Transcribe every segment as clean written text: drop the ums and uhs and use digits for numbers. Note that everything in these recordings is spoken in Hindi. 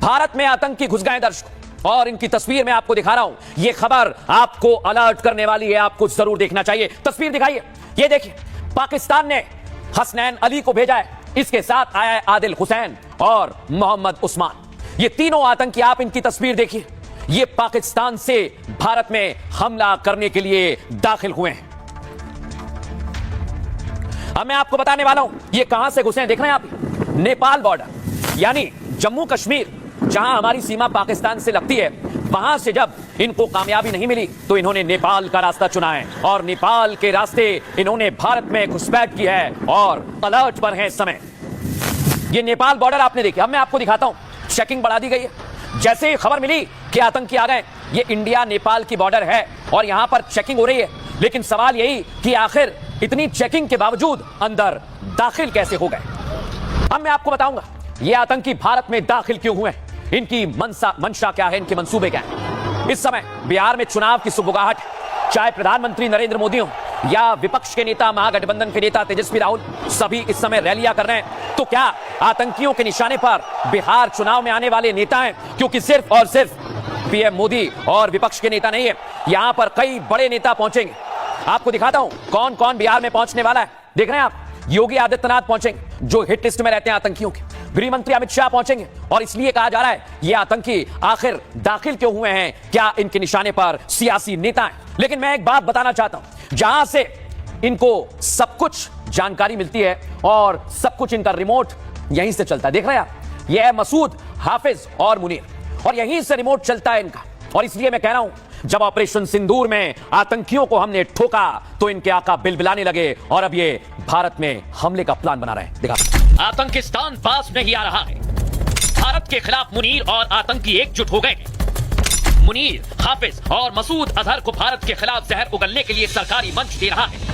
भारत में आतंकी घुस गए दर्शकों, और इनकी तस्वीर मैं आपको दिखा रहा हूं। यह खबर आपको अलर्ट करने वाली है, आपको जरूर देखना चाहिए। तस्वीर दिखाइए, यह देखिए, पाकिस्तान ने हसनैन अली को भेजा है, इसके साथ आया है आदिल हुसैन और मोहम्मद उस्मान। ये तीनों आतंकी, आप इनकी तस्वीर देखिए, ये पाकिस्तान से भारत में हमला करने के लिए दाखिल हुए हैं। अब मैं आपको बताने वाला हूं ये कहां से घुसे हैं। देख रहे हैं आप, नेपाल बॉर्डर, यानी जम्मू कश्मीर जहां हमारी सीमा पाकिस्तान से लगती है, वहां से जब इनको कामयाबी नहीं मिली तो इन्होंने नेपाल का रास्ता चुना है, और नेपाल के रास्ते इन्होंने भारत में घुसपैठ की है और अलर्ट पर है इस समय। ये नेपाल बॉर्डर आपने देखा। अब मैं आपको दिखाता हूं, चेकिंग बढ़ा दी गई है। जैसे ही खबर मिली कि आतंकी आ गए, ये इंडिया नेपाल की बॉर्डर है और यहां पर चेकिंग हो रही है, लेकिन सवाल यही कि आखिर इतनी चेकिंग के बावजूद अंदर दाखिल कैसे हो गए। अब मैं आपको बताऊंगा ये आतंकी भारत में दाखिल क्यों हुए, इनकी मंशा क्या है, इनके मंसूबे क्या है। इस समय बिहार में चुनाव की सुगबुगाहट है। चाहे प्रधानमंत्री नरेंद्र मोदी हो या विपक्ष के नेता, महागठबंधन के नेता तेजस्वी राहुल, सभी इस समय रैलियां कर रहे हैं। तो क्या आतंकियों के निशाने पर बिहार चुनाव में आने वाले नेता हैं? क्योंकि सिर्फ और सिर्फ पीएम मोदी और विपक्ष के नेता नहीं है, यहां पर कई बड़े नेता पहुंचेंगे। आपको दिखाता हूं कौन कौन बिहार में पहुंचने वाला है। देख रहे हैं आप, योगी आदित्यनाथ पहुंचेंगे, जो हिट लिस्ट में रहते हैं आतंकियों के। गृह मंत्री अमित शाह पहुंचेंगे, और इसलिए कहा जा रहा है ये आतंकी आखिर दाखिल क्यों हुए हैं, क्या इनके निशाने पर सियासी नेता हैं। लेकिन मैं एक बात बताना चाहता हूं, जहां से इनको सब कुछ जानकारी मिलती है और सब कुछ इनका रिमोट यहीं से चलता है। देख रहे हैं आप, यह है मसूद, हाफिज और मुनीर, और यहीं से रिमोट चलता है इनका। और इसलिए मैं कह रहा हूं, जब ऑपरेशन सिंदूर में आतंकियों को हमने ठोका तो इनके आका बिलबिलाने लगे, और अब ये भारत में हमले का प्लान बना रहे हैं। देखा, आतंकिस्तान पास नहीं आ रहा है। भारत के खिलाफ मुनीर और आतंकी एकजुट हो गए हैं। मुनीर, हाफिज और मसूद अजहर को भारत के खिलाफ जहर उगलने के लिए सरकारी मंच दे रहा है।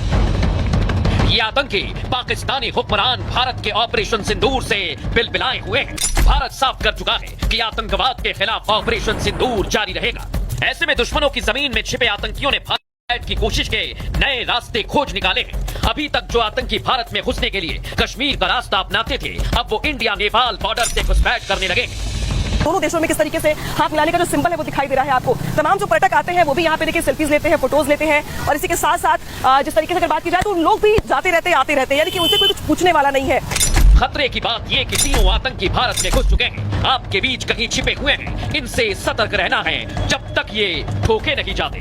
ये आतंकी पाकिस्तानी हुक्मरान भारत के ऑपरेशन सिंदूर से बिलबिलाए हुए हैं। भारत साफ कर चुका है कि आतंकवाद के खिलाफ ऑपरेशन सिंदूर जारी रहेगा। ऐसे में दुश्मनों की जमीन में छिपे आतंकियों ने भारत की कोशिश के नए रास्ते खोज निकाले हैं। अभी तक जो आतंकी भारत में घुसने के लिए कश्मीर का रास्ता अपनाते थे, अब वो इंडिया नेपाल बॉर्डर से घुसपैठ करने लगे। दोनों देशों में किस तरीके से हाथ मिलाने का जो सिंबल है वो दिखाई दे रहा है आपको। तमाम जो पर्यटक आते हैं वो भी यहाँ पे देखिए सेल्फीज लेते हैं, फोटोज लेते हैं, और इसी के साथ साथ जिस तरीके से अगर बात की जाए तो उन लोग भी जाते रहते आते रहते हैं, यानी कि उनसे कोई कुछ पूछने वाला नहीं है। खतरे की बात ये कि तीनों आतंकी भारत में घुस चुके हैं, आपके बीच कहीं छिपे हुए हैं। इनसे सतर्क रहना है जब तक ये ठोके नहीं जाते।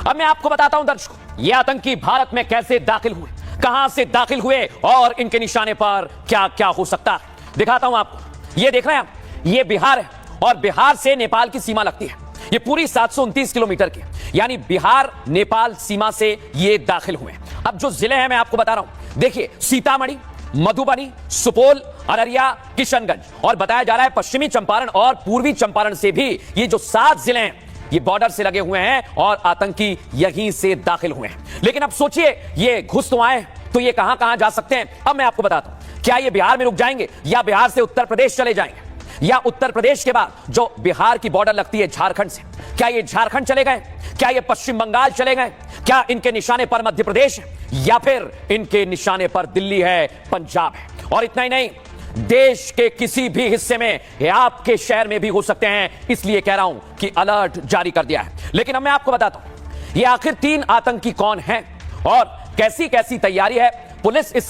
अब मैं आपको बताता हूं दर्शकों, ये आतंकी भारत में कैसे दाखिल हुए, कहां से दाखिल हुए, और इनके निशाने पर क्या क्या हो सकता है। दिखाता हूं आपको, ये देख रहे हैं आप, ये बिहार है, और बिहार से नेपाल की सीमा लगती है। ये पूरी 729 किलोमीटर की, यानी बिहार नेपाल सीमा से ये दाखिल हुए। अब जो जिले हैं मैं आपको बता रहा हूं, देखिए, सीतामढ़ी, मधुबनी, सुपौल, अररिया, किशनगंज, और बताया जा रहा है पश्चिमी चंपारण और पूर्वी चंपारण से भी ये जो 7 जिले हैं ये बॉर्डर से लगे हुए हैं, और आतंकी यहीं से दाखिल हुए हैं। लेकिन अब सोचिए, ये घुस तो आए तो ये कहां कहां जा सकते हैं। अब मैं आपको बताता हूं, क्या ये बिहार में रुक जाएंगे, या बिहार से उत्तर प्रदेश चले जाएंगे, या उत्तर प्रदेश के बाद जो बिहार की बॉर्डर लगती है झारखंड से, क्या ये झारखंड चले गए, क्या ये पश्चिम बंगाल चले गए, क्या इनके निशाने पर मध्य प्रदेश है, या फिर इनके निशाने पर दिल्ली है, पंजाब है। और इतना ही नहीं, देश के किसी भी हिस्से में या आपके शहर में भी हो सकते हैं। इसलिए कह रहा हूं कि अलर्ट जारी कर दिया है। लेकिन अब मैं आपको बताता हूं ये आखिर 3 आतंकी कौन हैं और कैसी कैसी तैयारी है। पुलिस इस